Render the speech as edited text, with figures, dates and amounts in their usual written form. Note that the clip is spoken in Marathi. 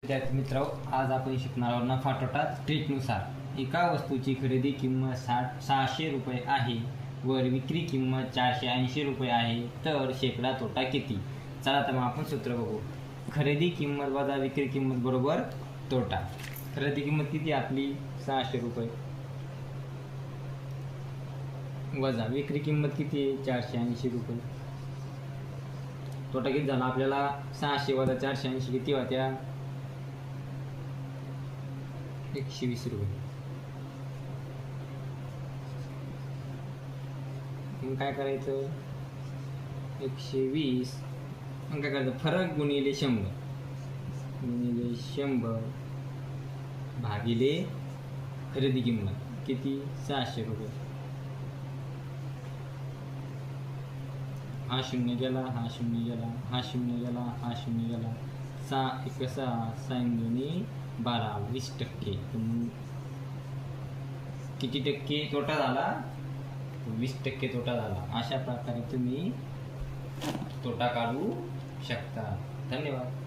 विद्यार्थी मित्रांनो, आज आपण शिकणार आहोत नफा तोटा ट्रीटनुसार एका वस्तूची खरेदी किंमत 600 रुपये आहे व विक्री किंमत 480 रुपये आहे, तर शेकडा तोटा किती? चला तर मग आपण सूत्र बघू. खरेदी किंमत वजा विक्री किंमत बरोबर तोटा. खरेदी किंमत किती आपली 600 रुपये वजा विक्री किंमत किती 480 रुपये. तोटा किती झाला आपल्याला? 600 वजा 480 किती होत्या? 120 रुपये. मग काय करायचं? 120 मग काय करायचं? फरक गुणिले 100 भागिले खरेदी किंमत किती 600 रुपये. हा शून्य गेला, हा शून्य गेला, हा शून्य गेला, हा शून्य गेला. 6 1 6 6 2 12 20%. किती टक्के तोटा झाला? 20% तोटा झाला. अशा प्रकारे तुम्ही तोटा काढू शकता. धन्यवाद.